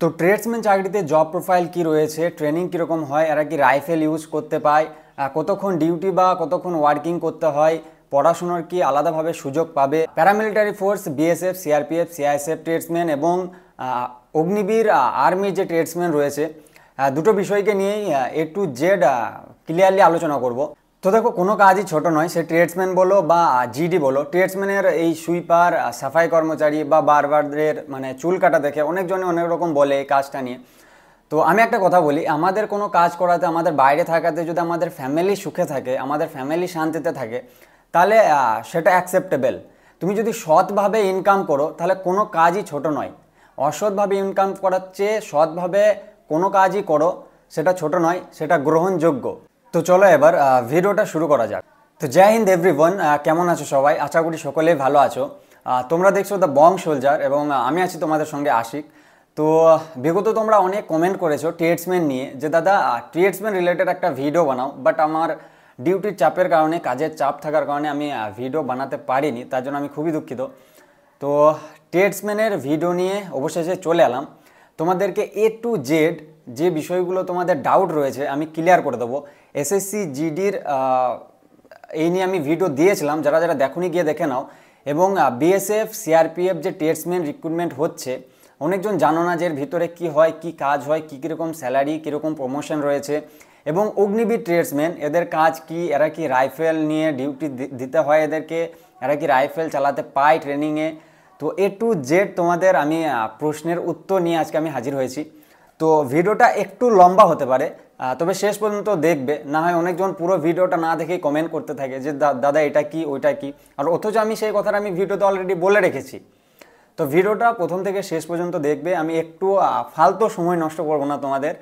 তো ট্রেডসম্যান চাকরিতে job profile কি রয়েছে, ট্রেনিং কীরকম হয়, এরা কি রাইফেল ইউজ করতে পায়, কতক্ষণ ডিউটি বা কতক্ষণ ওয়ার্কিং করতে হয়, পড়াশোনার কি আলাদাভাবে সুযোগ পাবে, paramilitary force BSF CRPF CISF tradesman এবং অগ্নিবীর আর্মির যে ট্রেডসম্যান রয়েছে, দুটো বিষয়কে নিয়েই এ টু জেড ক্লিয়ারলি আলোচনা করব। তো দেখো, কোনো কাজই ছোট নয়, সে ট্রেডসম্যান বলো বা জিডি বলো। ট্রেডসম্যানের এই সুইপার, সাফাই কর্মচারী বা বারবারদের মানে চুল কাটা দেখে অনেকজনে অনেক রকম বলে এই কাজটা নিয়ে। তো আমি একটা কথা বলি, আমাদের কোনো কাজ করাতে, আমাদের বাইরে থাকাতে যদি আমাদের ফ্যামিলি সুখে থাকে, আমাদের ফ্যামিলি শান্তিতে থাকে, তাহলে সেটা অ্যাকসেপ্টেবল। তুমি যদি সৎভাবে ইনকাম করো তাহলে কোনো কাজই ছোট নয়। অসৎভাবে ইনকাম করার চেয়ে সৎভাবে কোনো কাজই করো, সেটা ছোট নয়, সেটা গ্রহণযোগ্য। তো চলো এবার ভিডিওটা শুরু করা যাক। তো জয় হিন্দ এভরিওয়ান, কেমন আছো সবাই? আশা করি সকলেই ভালো আছো। তোমরা দেখছো দ্য বং সোলজার এবং আমি আছি তোমাদের সঙ্গে আশিক। তো বিগত তোমরা অনেক কমেন্ট করেছো ট্রেডসম্যান নিয়ে, যে দাদা ট্রেডসম্যান রিলেটেড একটা ভিডিও বানাও, বাট আমার ডিউটির চাপের কারণে, কাজের চাপ থাকার কারণে আমি ভিডিও বানাতে পারিনি, তার জন্য আমি খুবই দুঃখিত। তো ট্রেডসম্যানের ভিডিও নিয়ে অবশেষে চলে এলাম। তোমাদেরকে এ টু জেড যে বিষয়গুলো তোমাদের ডাউট রয়েছে আমি ক্লিয়ার করে দেবো। এসএসসি জিডির এই নিয়ে আমি ভিডিও দিয়েছিলাম, যারা যারা দেখোনি গিয়ে দেখে নাও। এবং বিএসএফ সিআরপিএফ যে ট্রেডসম্যান রিক্রুটমেন্ট হচ্ছে, অনেকজন জানো না যে এর ভিতরে কী হয়, কী কাজ হয়, কী কীরকম স্যালারি, কীরকম প্রমোশন রয়েছে। এবং অগ্নিবীর ট্রেডসম্যান, এদের কাজ কি, এরা কি রাইফেল নিয়ে ডিউটি দিতে হয় এদেরকে, এরা কি রাইফেল চালাতে পায় ট্রেনিংয়ে। তো এ টু জেড তোমাদের আমি প্রশ্নের উত্তর নিয়ে আজকে আমি হাজির হয়েছি। তো ভিডিওটা একটু লম্বা হতে পারে, তবে শেষ পর্যন্ত দেখবে। না হয় অনেকজন পুরো ভিডিওটা না দেখেই কমেন্ট করতে থাকে যে দাদা এটা কি ওইটা কি, আর অথচ আমি সেই কথাটা আমি ভিডিওতে অলরেডি বলে রেখেছি। তো ভিডিওটা প্রথম থেকে শেষ পর্যন্ত দেখবে। আমি একটু ফালতু সময় নষ্ট করবো না তোমাদের,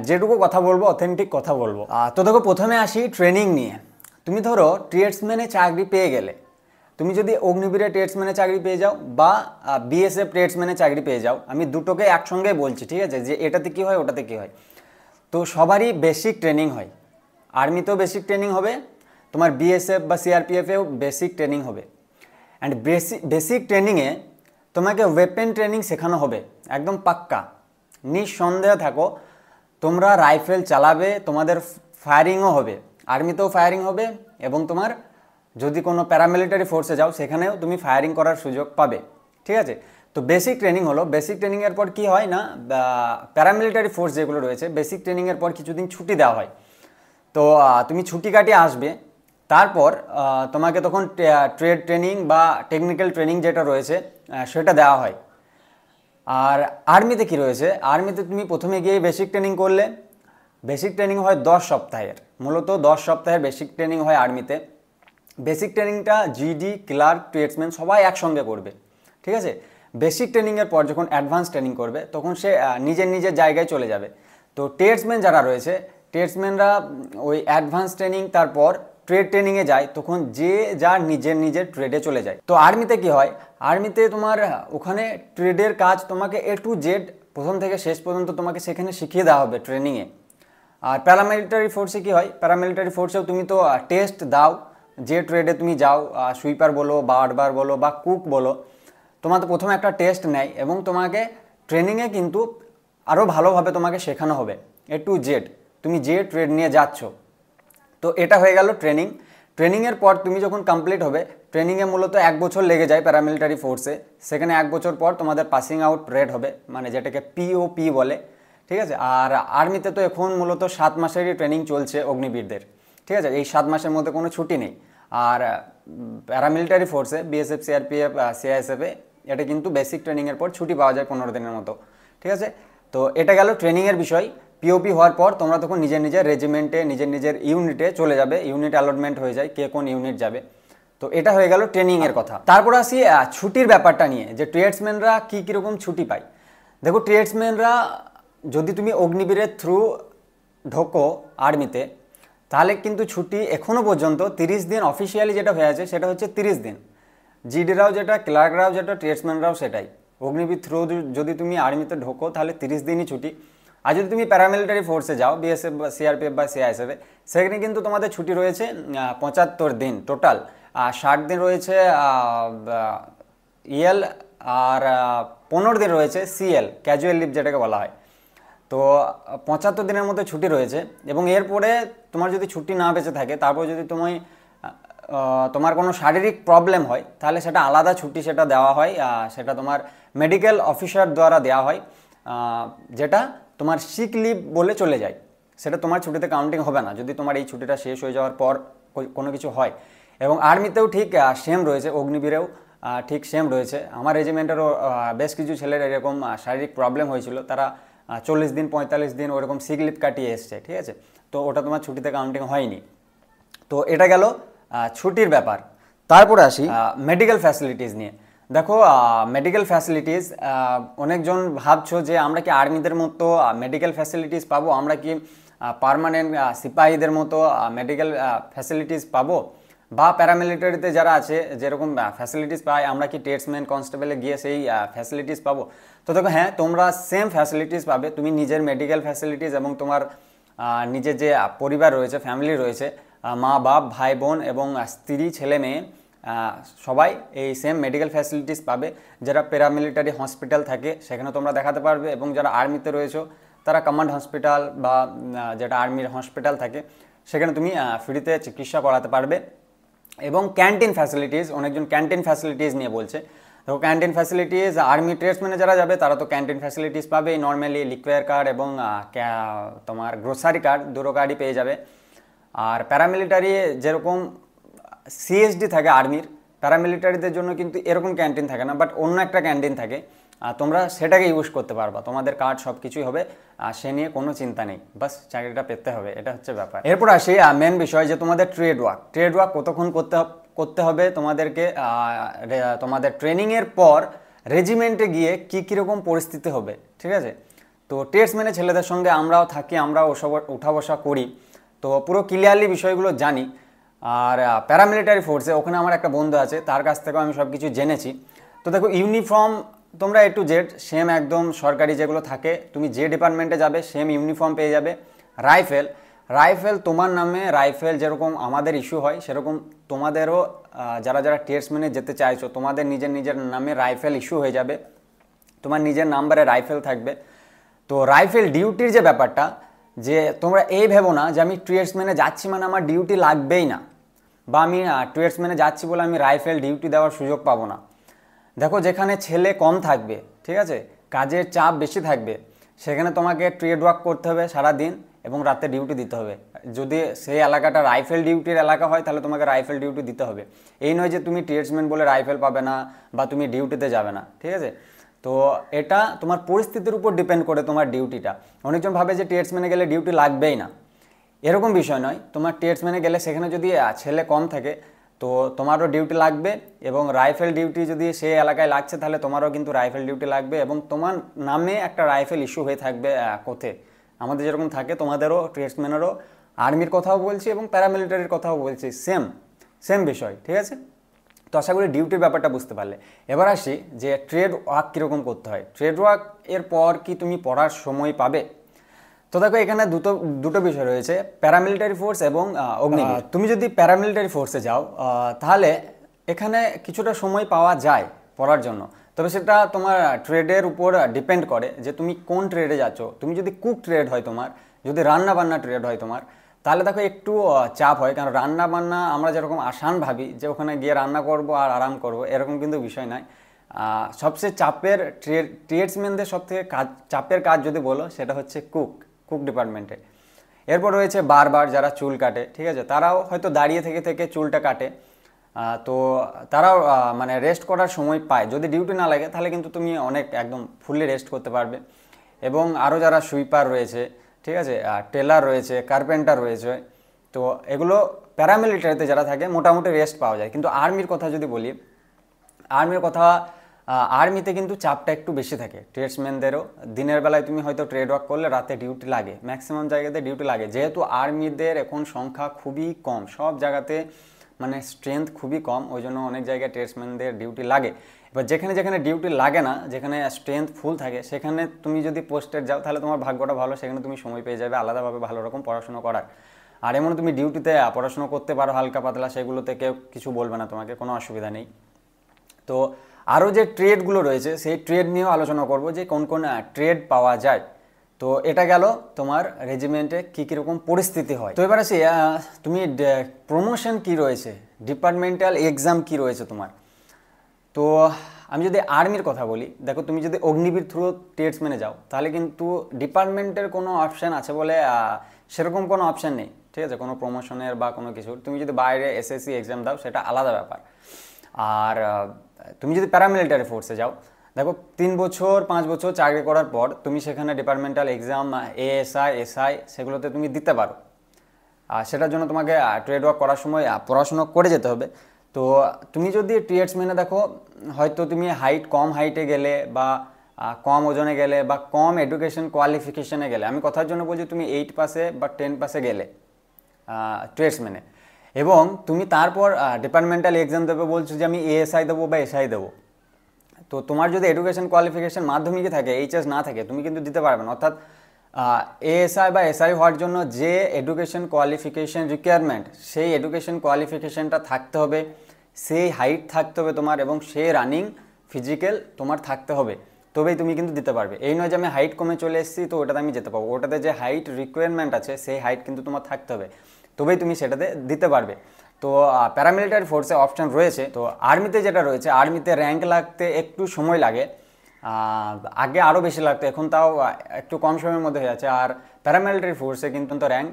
যেটুকু কথা বলবো অথেন্টিক কথা বলবো। তো দেখো, প্রথমে আসি ট্রেনিং নিয়ে। তুমি ধরো ট্রেডসম্যানে চাকরি পেয়ে গেলে, তুমি যদি অগ্নিবীরে ট্রেডসম্যানে চাকরি পেয়ে যাও বা বিএসএফ ট্রেডসম্যানে চাকরি পেয়ে যাও, আমি দুটোকে একসঙ্গে বলছি, ঠিক আছে, যে এটাতে কী হয় ওটাতে কী হয়। তো সবারই বেসিক ট্রেনিং হয়। আর্মিতেও বেসিক ট্রেনিং হবে, তোমার বিএসএফ বা সিআরপিএফেও বেসিক ট্রেনিং হবে। অ্যান্ড বেসিক ট্রেনিংয়ে তোমাকে ওয়েপেন ট্রেনিং শেখানো হবে, একদম পাক্কা, নিঃসন্দেহে থাকো। তোমরা রাইফেল চালাবে, তোমাদের ফায়ারিংও হবে, আর্মিতেও ফায়ারিং হবে, এবং তোমার যদি কোনো প্যারামিলিটারি ফোর্সে যাও সেখানেও তুমি ফায়ারিং করার সুযোগ পাবে, ঠিক আছে। তো বেসিক ট্রেনিং হলো। বেসিক ট্রেনিংয়ের পর কি হয় না, প্যারামিলিটারি ফোর্স যেগুলো রয়েছে, বেসিক ট্রেনিংয়ের পর কিছুদিন ছুটি দেওয়া হয়। তো তুমি ছুটি কাটিয়ে আসবে, তারপর তোমাকে তখন ট্রেড ট্রেনিং বা টেকনিক্যাল ট্রেনিং যেটা রয়েছে সেটা দেওয়া হয়। আর আর্মিতে কি রয়েছে, আর্মিতে তুমি প্রথমে গিয়ে বেসিক ট্রেনিং করলে। বেসিক ট্রেনিং হয় 10 সপ্তাহের, মূলত 10 সপ্তাহের বেসিক ট্রেনিং হয় আর্মিতে। বেসিক ট্রেনিংটা জিডি, ক্লার্ক, ট্রেডসম্যান সবাই একসঙ্গে করবে, ঠিক আছে। বেসিক ট্রেনিংয়ের পর যখন অ্যাডভান্স ট্রেনিং করবে তখন সে নিজের নিজের জায়গায় চলে যাবে। তো ট্রেডসম্যান যারা রয়েছে, ট্রেডসম্যানরা ওই অ্যাডভান্স ট্রেনিং তারপর ট্রেড ট্রেনিংয়ে যায়, তখন যে যার নিজের নিজের ট্রেডে চলে যায়। তো আর্মিতে কি হয়, আর্মিতে তোমার ওখানে ট্রেডের কাজ তোমাকে এ টু জেড প্রথম থেকে শেষ পর্যন্ত তোমাকে সেখানে শিখিয়ে দেওয়া হবে ট্রেনিংয়ে। আর প্যারামিলিটারি ফোর্সে কি হয়, প্যারামিলিটারি ফোর্সেও তুমি তো টেস্ট দাও, যে ট্রেডে তুমি যাও, সুইপার বলো, বারবার বলো বা কুক বলো, তোমার তো প্রথমে একটা টেস্ট নেয় এবং তোমাকে ট্রেনিংয়ে কিন্তু আরও ভালোভাবে তোমাকে শেখানো হবে এ টু জেড, তুমি যে ট্রেড নিয়ে যাচ্ছ। তো এটা হয়ে গেল ট্রেনিং। ট্রেনিংয়ের পর তুমি যখন কমপ্লিট হবে, ট্রেনিংয়ে মূলত 1 বছর লেগে যায় প্যারামিলিটারি ফোর্সে। সেখানে 1 বছর পর তোমাদের পাসিং আউট রেট হবে, মানে যেটাকে পিওপি বলে, ঠিক আছে। আর আর্মিতে তো এখন মূলত 7 মাসেরই ট্রেনিং চলছে অগ্নিবীরদের, ঠিক আছে। এই 7 মাসের মধ্যে কোনো ছুটি নেই। আর প্যারামিলিটারি ফোর্সে বিএসএফ সিআরপিএফ সিআইএসএফে এটা কিন্তু বেসিক ট্রেনিংয়ের পর ছুটি পাওয়া যায় 15 দিনের মতো, ঠিক আছে। তো এটা গেল ট্রেনিংয়ের বিষয়। পিওপি হওয়ার পর তোমরা তখন নিজের নিজের রেজিমেন্টে, নিজের নিজের ইউনিটে চলে যাবে, ইউনিট অ্যালটমেন্ট হয়ে যায় কে কোন ইউনিট যাবে। তো এটা হয়ে গেল ট্রেনিংয়ের কথা। তারপর আসি ছুটির ব্যাপারটা নিয়ে, যে ট্রেডসম্যানরা কী কীরকম ছুটি পায়। দেখো, ট্রেডসম্যানরা যদি তুমি অগ্নিবীরের থ্রু ঢোকো আর্মিতে, তাহলে কিন্তু ছুটি এখনও পর্যন্ত 30 দিন, অফিসিয়ালি যেটা হয়ে আছে সেটা হচ্ছে 30 দিন। জিডিরাও যেটা, ক্লার্করাও যেটা, ট্রেডসম্যানরাও সেটাই। অগ্নিবীর থ্রু যদি তুমি আর্মিতে ঢোকো তাহলে 30 দিনই ছুটি। আর যদি তুমি প্যারামিলিটারি ফোর্সে যাও, বিএসএফ বা সিআরপিএফ বা সিআইএসএফে, সেখানে কিন্তু তোমাদের ছুটি রয়েছে 75 দিন টোটাল। 60 দিন রয়েছে ইএল আর 15 দিন রয়েছে সিএল, ক্যাজুয়াল লিভ যেটাকে বলা হয়। তো 75 দিনের মধ্যে ছুটি রয়েছে, এবং এরপরে তোমার যদি ছুটি না বেঁচে থাকে, তারপর যদি তোমার কোনো শারীরিক প্রবলেম হয়, তাহলে সেটা আলাদা ছুটি সেটা দেওয়া হয়, সেটা তোমার মেডিকেল অফিসার দ্বারা দেওয়া হয়, যেটা তোমার সিক লিভ বলে চলে যায়। সেটা তোমার ছুটিতে কাউন্টিং হবে না যদি তোমার এই ছুটিটা শেষ হয়ে যাওয়ার পর কোনো কিছু হয়। এবং আর্মিতেও ঠিক সেম রয়েছে, অগ্নিবীরেও ঠিক সেম রয়েছে। আমার রেজিমেন্টেরও বেশ কিছু ছেলের এরকম শারীরিক প্রবলেম হয়েছিল, তারা 40 দিন 45 দিন ওরকম সিক লিভ কাটিয়ে এসছে, ঠিক আছে। তো ওটা তোমার ছুটিতে কাউন্টিং হয়নি। তো এটা গেল ছুটির ব্যাপার। তারপরে আসি মেডিকেল ফ্যাসিলিটিস নিয়ে। দেখো, মেডিকেল ফ্যাসিলিটিস, অনেকজন ভাবছো যে আমরা কি আর্মিদের মতো মেডিকেল ফ্যাসিলিটিস পাবো, আমরা কি পার্মানেন্ট সিপাহীদের মতো মেডিকেল ফ্যাসিলিটিস পাবো, বা প্যারামিলিটারিতে যারা আছে যেরকম ফ্যাসিলিটিস পায়, আমরা কি টেটসম্যান কনস্টেবলে গিয়ে সেই ফ্যাসিলিটিস পাবো? তো দেখো, হ্যাঁ, তোমরা সেম ফ্যাসিলিটিস পাবে। তুমি নিজের মেডিকেল ফ্যাসিলিটিস এবং তোমার নিজের যে পরিবার রয়েছে, ফ্যামিলি রয়েছে, মা বাপ ভাই বোন এবং স্ত্রী ছেলে মেয়ে, সবাই এই সেম মেডিকেল ফ্যাসিলিটিস পাবে। যারা প্যারামিলিটারি হসপিটাল থাকে সেখানে তোমরা দেখাতে পারবে, এবং যারা আর্মিতে রয়েছে তারা কমান্ড হসপিটাল বা যেটা আর্মির হসপিটাল থাকে সেখানে তুমি ফ্রিতে চিকিৎসা করাতে পারবে। এবং ক্যান্টিন ফ্যাসিলিটিস, অনেকজন ক্যান্টিন ফ্যাসিলিটিস নিয়ে বলছে। তো ক্যান্টিন ফ্যাসিলিটিস, আর্মি ট্রেডসম্যানে যারা যাবে তারা তো ক্যান্টিন ফ্যাসিলিটিস পাবে নর্মালি, লিকুয়ার কার্ড এবং তোমার গ্রোসারি কার্ড, দুটো কার্ডই পেয়ে যাবে। আর প্যারামিলিটারি যেরকম সিএসডি থাকে আর্মির, প্যারামিলিটারিদের জন্য কিন্তু এরকম ক্যান্টিন থাকে না, বাট অন্য একটা ক্যান্টিন থাকে, তোমরা সেটাকে ইউজ করতে পারবা, তোমাদের কার্ড সব কিছুই হবে, সে নিয়ে কোনো চিন্তা নেই, বাস চাকরিটা পেতে হবে, এটা হচ্ছে ব্যাপার। এরপর আসি মেন বিষয়, যে তোমাদের ট্রেড ওয়ার্ক কতক্ষণ করতে হবে তোমাদেরকে, তোমাদের ট্রেনিংয়ের পর রেজিমেন্টে গিয়ে কীরকম পরিস্থিতি হবে, ঠিক আছে। তো ট্রেডসম্যানের ছেলেদের সঙ্গে আমরাও থাকি, আমরাও উঠা বসা করি, তো পুরো ক্লিয়ারলি বিষয়গুলো জানি। আর প্যারামিলিটারি ফোর্সে ওখানে আমার একটা বন্ধু আছে, তার কাছ থেকেও আমি সব কিছু জেনেছি। তো দেখো, ইউনিফর্ম তোমরা A to Z সেম, একদম সরকারি যেগুলো থাকে, তুমি যে ডিপার্টমেন্টে যাবে সেম ইউনিফর্ম পেয়ে যাবে। রাইফেল তোমার নামে, রাইফেল যেরকম আমাদের ইস্যু হয় সেরকম তোমাদেরও, যারা ট্রেডসম্যানে যেতে চাইছো, তোমাদের নিজের নামে রাইফেল ইস্যু হয়ে যাবে, তোমার নিজের নাম্বারে রাইফেল থাকবে। তো রাইফেল ডিউটির যে ব্যাপারটা, যে তোমরা এই ভেবো না যে আমি ট্রেডসম্যানে যাচ্ছি মানে আমার ডিউটি লাগবেই না, বা আমি ট্রেডসম্যানে যাচ্ছি বলে আমি রাইফেল ডিউটি দেওয়ার সুযোগ পাবো না। দেখো, যেখানে ছেলে কম থাকবে, ঠিক আছে, কাজের চাপ বেশি থাকবে, সেখানে তোমাকে ট্রেড ওয়ার্ক করতে হবে সারা দিন এবং রাতে ডিউটি দিতে হবে। যদি সেই এলাকাটা রাইফেল ডিউটির এলাকা হয় তাহলে তোমাকে রাইফেল ডিউটি দিতে হবে। এই নয় যে তুমি ট্রেডসম্যান বলে রাইফেল পাবে না বা তুমি ডিউটিতে যাবে না, ঠিক আছে। তো এটা তোমার পরিস্থিতির উপর ডিপেন্ড করে তোমার ডিউটিটা। অনেকজন ভাবে যে ট্রেডসম্যানে গেলে ডিউটি লাগবেই না, এরকম বিষয় নয়। তোমার ট্রেডসম্যানে গেলে সেখানে যদি ছেলে কম থাকে তো তোমারও ডিউটি লাগবে, এবং রাইফেল ডিউটি যদি সেই এলাকায় লাগছে তাহলে তোমারও কিন্তু রাইফেল ডিউটি লাগবে, এবং তোমার নামে একটা রাইফেল ইস্যু হয়ে থাকবে কোথে, আমাদের যেরকম থাকে তোমাদেরও, ট্রেডসম্যানেরও। আর্মির কথাও বলছি এবং প্যারামিলিটারির কথাও বলছি, সেম বিষয়, ঠিক আছে। তো আশা করি ডিউটির ব্যাপারটা বুঝতে পারলে। এবার আসি যে ট্রেড ওয়ার্ক কীরকম করতে হয়। ট্রেড ওয়ার্ক এর পর কি তুমি পড়ার সময় পাবে? তো দেখো, এখানে দুটো বিষয় রয়েছে, প্যারামিলিটারি ফোর্স এবং অগ্নিবীর। তুমি যদি প্যারামিলিটারি ফোর্সে যাও তাহলে এখানে কিছুটা সময় পাওয়া যায় পড়ার জন্য, তবে সেটা তোমার ট্রেডের উপর ডিপেন্ড করে যে তুমি কোন ট্রেডে যাচ্ছ। তুমি যদি কুক ট্রেড হয় তোমার, যদি রান্না বান্না ট্রেড হয় তোমার, তাহলে দেখো একটু চাপ হয়, কারণ রান্না বান্না আমরা যেরকম আসান ভাবি যে ওখানে গিয়ে রান্না করব আর আরাম করব, এরকম কিন্তু বিষয় নয়। সবচেয়ে চাপের ট্রেডসম্যানদের সবথেকে চাপের কাজ যদি বলো সেটা হচ্ছে কুক ডিপার্টমেন্টে। এরপর রয়েছে বারবার যারা চুল কাটে, ঠিক আছে, তারাও হয়তো দাঁড়িয়ে থেকে চুলটা কাটে, তো তারাও মানে রেস্ট করার সময় পায়। যদি ডিউটি না লাগে তাহলে কিন্তু তুমি অনেক একদম ফুললি রেস্ট করতে পারবে। এবং আরও যারা সুইপার রয়েছে, ঠিক আছে, টেলার রয়েছে, কার্পেন্টার রয়েছে, তো এগুলো প্যারামিলিটারিতে যারা থাকে মোটামুটি রেস্ট পাওয়া যায়। কিন্তু আর্মির কথা যদি বলি, আর্মিতে কিন্তু চাপটা একটু বেশি থাকে ট্রেডসম্যানদেরও। দিনের বেলায় তুমি হয়তো ট্রেড ওয়ার্ক করলে রাতে ডিউটি লাগে, ম্যাক্সিমাম জায়গাতে ডিউটি লাগে, যেহেতু আর্মিদের এখন সংখ্যা খুবই কম, সব জায়গাতে মানে স্ট্রেংথ খুবই কম, ওই জন্য অনেক জায়গায় ট্রেডসম্যানদের ডিউটি লাগে। এবার যেখানে ডিউটি লাগে না, যেখানে স্ট্রেংথ ফুল থাকে, সেখানে তুমি যদি পোস্টেড যাও তাহলে তোমার ভাগ্যটা ভালো, সেখানে তুমি সময় পেয়ে যাবে আলাদাভাবে ভালো রকম পড়াশোনা করার। আর এমন তুমি ডিউটিতে পড়াশোনা করতে পারো হালকা পাতলা, সেগুলোতে কেউ কিছু বলবে না তোমাকে, কোনো অসুবিধা নেই। তো আরও যে ট্রেডগুলো রয়েছে সেই ট্রেড নিয়েও আলোচনা করব যে কোন কোন ট্রেড পাওয়া যায়। তো এটা গেল তোমার রেজিমেন্টে কী কীরকম পরিস্থিতি হয়। তো এবার আসি তুমি প্রমোশন কি রয়েছে, ডিপার্টমেন্টাল এক্সাম কি রয়েছে তোমার। তো আমি যদি আর্মির কথা বলি, দেখো তুমি যদি অগ্নিবীর থ্রু ট্রেডসম্যানে যাও তাহলে কিন্তু ডিপার্টমেন্টের কোনো অপশান আছে বলে সেরকম কোনো অপশান নেই, ঠিক আছে, কোনো প্রমোশনের বা কোনো কিছুর। তুমি যদি বাইরে এসএসসি এক্সাম দাও সেটা আলাদা ব্যাপার। আর তুমি যদি প্যারামিলিটারি ফোর্সে যাও, দেখো 3 বছর 5 বছর চাকরি করার পর তুমি সেখানে ডিপার্টমেন্টাল এক্সাম এএসআই এসআই সেগুলোতে তুমি দিতে পারো। আর সেটার জন্য তোমাকে ট্রেড ওয়ার্ক করার সময় পড়াশুনো করে যেতে হবে। তো তুমি যদি ট্রেডসম্যানে দেখো, হয়তো তুমি কম হাইটে গেলে বা কম ওজনে গেলে বা কম এডুকেশন কোয়ালিফিকেশনে গেলে, আমি কথার জন্য বলছি তুমি 8 পাসে বা 10 পাসে গেলে ট্রেডসম্যানে, এবং তুমি তারপর ডিপার্টমেন্টাল এক্সাম দেবে, বলছো যে আমি এএসআই দেবো বা এসআই দেবো। তো তোমার যদি এডুকেশন কোয়ালিফিকেশন মাধ্যমিকে থাকে, এইচএস না থাকে, তুমি কিন্তু দিতে পারবে না। অর্থাৎ এএসআই বা এসআই হওয়ার জন্য যে এডুকেশন কোয়ালিফিকেশন রিকোয়ারমেন্ট, সেই এডুকেশন কোয়ালিফিকেশনটা থাকতে হবে, সেই হাইট থাকতে হবে তোমার, এবং সেই রানিং ফিজিক্যাল তোমার থাকতে হবে, তবেই তুমি কিন্তু দিতে পারবে। এই নয় যে আমি হাইট কমে চলে এসেছি তো ওটাতে আমি যেতে পারবো, ওটাতে যে হাইট রিকোয়ারমেন্ট আছে সেই হাইট কিন্তু তোমার থাকতে হবে, তবেই তুমি সেটাতে দিতে পারবে। তো প্যারামিলিটারি ফোর্সে অপশান রয়েছে। তো আর্মিতে যেটা রয়েছে, আর্মিতে র্যাঙ্ক লাগতে একটু সময় লাগে, আগে আরও বেশি লাগতো, এখন তাও একটু কম সময়ের মধ্যে হয়ে যাচ্ছে। আর প্যারামিলিটারি ফোর্সে কিন্তু র্যাঙ্ক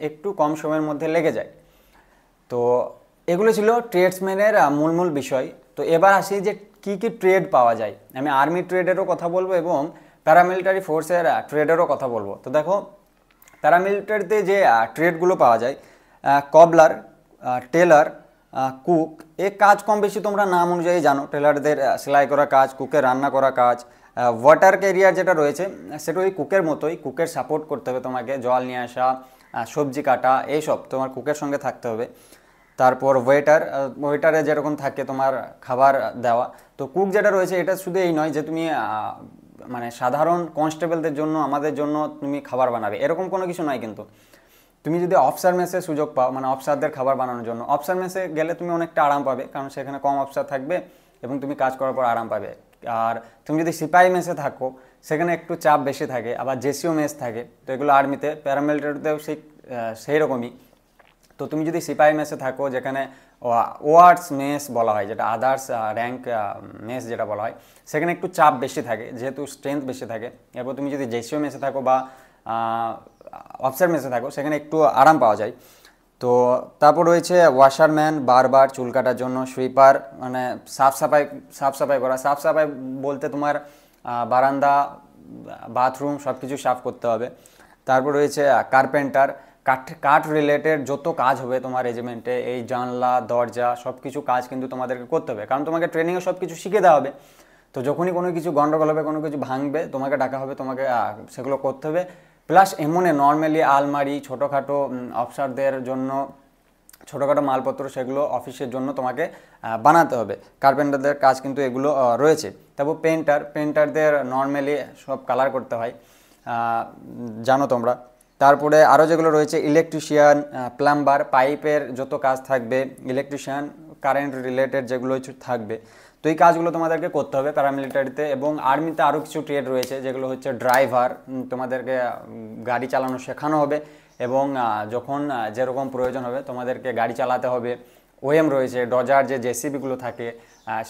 একটু কম সময়ের মধ্যে লেগে যায়। তো এগুলো ছিল ট্রেডসম্যানের মূল বিষয়। তো এবার আসি যে কি কি ট্রেড পাওয়া যায়। আমি আর্মি ট্রেডেরও কথা বলবো এবং প্যারামিলিটারি ফোর্সের ট্রেডেরও কথা বলবো। তো দেখো প্যারামিলিটারিতে যে ট্রেডগুলো পাওয়া যায়, কবলার, টেলার, কুক, এ কাজ কম বেশি তোমরা নাম অনুযায়ী জানো। টেলারদের সেলাই করা কাজ, কুকের রান্না করা কাজ। ওয়াটার ক্যারিয়ার যেটা রয়েছে সেটা ওই কুকের মতোই, কুকের সাপোর্ট করতে হবে তোমাকে, জল নিয়ে আসা, সবজি কাটা, এইসব তোমার কুকের সঙ্গে থাকতে হবে। তারপর ওয়েটারে যেরকম থাকে তোমার খাবার দেওয়া। তো কুক যেটা রয়েছে এটা শুধু এই নয় যে তুমি মানে সাধারণ কনস্টেবলদের জন্য, আমাদের জন্য তুমি খাবার বানাবে, এরকম কোনো কিছু নয়। কিন্তু তুমি যদি অফিসার মেসে সুযোগ পাও, মানে অফিসারদের খাবার বানানোর জন্য, অফিসার মেসে গেলে তুমি অনেকটা আরাম পাবে, কারণ সেখানে কম অফিসার থাকবে এবং তুমি কাজ করার পর আরাম পাবে। আর তুমি যদি সিপাহি মেসে থাকো সেখানে একটু চাপ বেশি থাকে, আবার জেসিও মেস থাকে। তো এগুলো আর্মিতে, প্যারামিলিটারিতেও সেই রকমই। তো তুমি যদি সিপাহি মেসে থাকো, যেখানে ওয়ার্ডস মেস বলা হয়, যেটা আদার্স র্যাঙ্ক মেস যেটা বলা হয়, সেখানে একটু চাপ বেশি থাকে যেহেতু স্ট্রেংথ বেশি থাকে। এরপর তুমি যদি জেসিও মেসে থাকো বা অফিসার মেসে থাকো সেখানে একটু আরাম পাওয়া যায়। তো তারপর রয়েছে ওয়াশারম্যান, বারবার চুল কাটার জন্য, সুইপার মানে সাফ সাফাই বলতে তোমার বারান্দা, বাথরুম সব কিছু সাফ করতে হবে। তারপর রয়েছে কার্পেন্টার, কাঠ রিলেটেড যত কাজ হবে তোমার রেজিমেন্টে, এই জানলা দরজা সব কিছু কাজ কিন্তু তোমাদেরকে করতে হবে, কারণ তোমাকে ট্রেনিংয়ে সব কিছু শিখে দেওয়া হবে। তো যখনই কোনো কিছু গন্ডগোল হবে, কোনো কিছু ভাঙবে, তোমাকে ডাকা হবে, তোমাকে সেগুলো করতে হবে। প্লাস এমনে নর্মালি আলমারি, ছোটোখাটো অফিসারদের জন্য ছোটোখাটো মালপত্র, সেগুলো অফিসের জন্য তোমাকে বানাতে হবে। কার্পেন্টারদের কাজ কিন্তু এগুলো রয়েছে। তারপর পেন্টারদের নর্মালি সব কালার করতে হয়, জানো তোমরা। তারপরে আরও যেগুলো রয়েছে ইলেকট্রিশিয়ান, প্লাম্বার, পাইপের যত কাজ থাকবে, ইলেকট্রিশিয়ান, কারেন্ট রিলেটেড যেগুলো থাকবে, তো এই কাজগুলো তোমাদেরকে করতে হবে প্যারামিলিটারিতে। এবং আর্মিতে আরও কিছু ট্রেড রয়েছে যেগুলো হচ্ছে ড্রাইভার, তোমাদেরকে গাড়ি চালানো শেখানো হবে এবং যখন যেরকম প্রয়োজন হবে তোমাদেরকে গাড়ি চালাতে হবে। ওএম রয়েছে, ডজার যে জেসিবিগুলো থাকে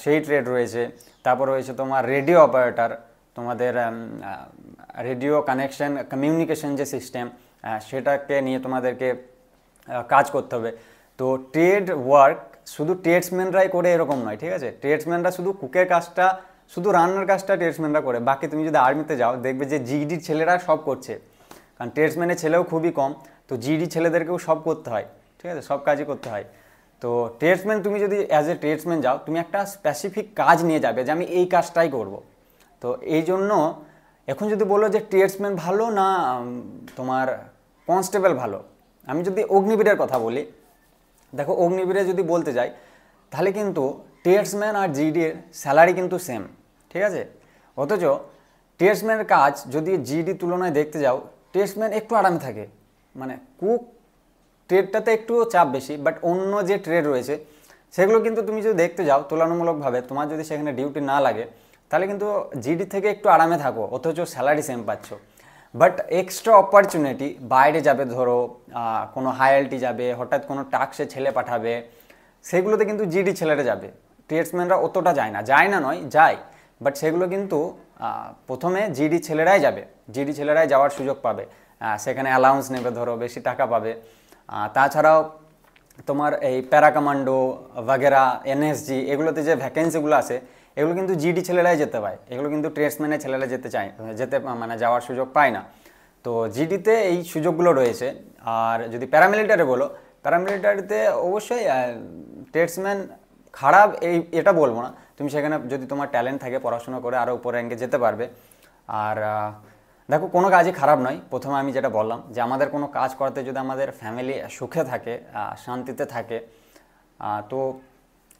সেই ট্রেড রয়েছে। তারপর রয়েছে তোমার রেডিও অপারেটর, তোমাদের রেডিও কানেকশন কমিউনিকেশন যে সিস্টেম সেটাকে নিয়ে তোমাদেরকে কাজ করতে হবে। তো ট্রেড ওয়ার্ক শুধু ট্রেডসম্যানরাই করে এরকম নয়, ঠিক আছে। ট্রেডসম্যানরা শুধু কুকের কাজটা, শুধু রান্নার কাজটা ট্রেডসম্যানরা করে, বাকি তুমি যদি আর্মিতে যাও দেখবে যে জিডির ছেলেরা সব করছে, কারণ ট্রেডসম্যানের ছেলেও খুবই কম, তো জিডি ছেলেদেরকেও সব করতে হয়, ঠিক আছে, সব কাজই করতে হয়। তো ট্রেডসম্যান তুমি যদি অ্যাজ এ ট্রেডসম্যান যাও, তুমি একটা স্পেসিফিক কাজ নিয়ে যাবে যে আমি এই কাজটাই করব। তো এই জন্য এখন যদি বলো যে ট্রেডসম্যান ভালো না তোমার কনস্টেবল ভালো, আমি যদি অগ্নিবীরের কথা বলি, দেখো অগ্নিবীরে যদি বলতে যাই তাহলে কিন্তু ট্রেডসম্যান আর জিডির স্যালারি কিন্তু সেম, ঠিক আছে। অথচ ট্রেডসম্যানের কাজ যদি জিডি তুলনায় দেখতে যাও, ট্রেডসম্যান একটু আরামে থাকে, মানে কুক ট্রেডটাতে একটু চাপ বেশি, বাট অন্য যে ট্রেড রয়েছে সেগুলো কিন্তু তুমি যদি দেখতে যাও তুলনামূলকভাবে তোমার যদি সেখানে ডিউটি না লাগে তাহলে কিন্তু জিডি থেকে একটু আরামে থাকো, অথচ স্যালারি সেম পাচ্ছ। বাট এক্সট্রা অপরচুনিটি বাইরে যাবে, ধরো কোনো হাইএলটি যাবে, হঠাৎ কোনো টাস্কে ছেলে পাঠাবে, সেগুলোতে কিন্তু জিডি ছেলেরা যাবে। ট্রেডসম্যানরা অতটা যায় না নয়, যায়, বাট সেগুলো কিন্তু প্রথমে জিডি ছেলেরাই যাবে, জিডি ছেলেরাই যাওয়ার সুযোগ পাবে। সেখানে অ্যালাউন্স নেবে, ধরো বেশি টাকা পাবে। তাছাড়াও তোমার এই প্যারা কমান্ডো বাগেরা, এনএসজি, এগুলোতে যে ভ্যাকেন্সিগুলো আছে এগুলো কিন্তু জিডি ছেলেরাই যেতে পায়, এগুলো কিন্তু ট্রেডসম্যানের ছেলেরা মানে যাওয়ার সুযোগ পায় না। তো জিডিতে এই সুযোগগুলো রয়েছে। আর যদি প্যারামিলিটারি বলো, প্যারামিলিটারিতে অবশ্যই ট্রেডসম্যান খারাপ এটা বলবো না, তুমি সেখানে যদি তোমার ট্যালেন্ট থাকে পড়াশোনা করে আরও উপরে র্যাঙ্কে যেতে পারবে। আর দেখো, কোনো কাজই খারাপ নয়। প্রথমে আমি যেটা বললাম যে আমাদের কোনো কাজ করতে যদি আমাদের ফ্যামিলি সুখে থাকে, শান্তিতে থাকে, তো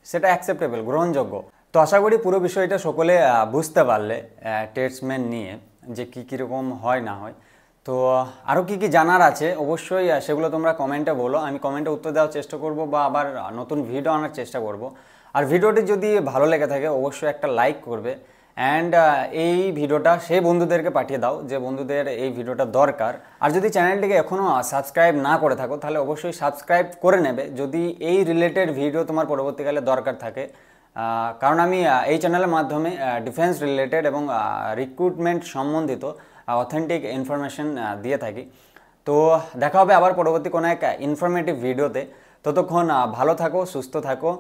সেটা অ্যাকসেপ্টেবল, গ্রহণযোগ্য। তো আশা করি পুরো বিষয়টা সকলে বুঝতে পারলে ট্রেডসম্যান নিয়ে যে কীরকম হয় না হয়। তো আরও কী জানার আছে অবশ্যই সেগুলো তোমরা কমেন্টে বলো, আমি কমেন্টে উত্তর দেওয়ার চেষ্টা করব বা আবার নতুন ভিডিও আনার চেষ্টা করব। আর ভিডিওটি যদি ভালো লেগে থাকে অবশ্যই একটা লাইক করবে, অ্যান্ড এই ভিডিওটা সেই বন্ধুদেরকে পাঠিয়ে দাও যে বন্ধুদের এই ভিডিওটা দরকার। আর যদি চ্যানেলটিকে এখনও সাবস্ক্রাইব না করে থাকো তাহলে অবশ্যই সাবস্ক্রাইব করে নেবে যদি এই রিলেটেড ভিডিও তোমার পরবর্তীকালে দরকার থাকে। কারণ আমি এই চ্যানেলের মাধ্যমে ডিফেন্স রিলেটেড এবং রিক্রুটমেন্ট সম্বন্ধিত অথেন্টিক ইনফরমেশন দিয়ে থাকি। তো দেখা হবে আবার পরবর্তী কোনো এক ইনফরমেটিভ ভিডিওতে। ততক্ষণ ভালো থাকো, সুস্থ থাকো।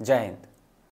জয় হিন্দ।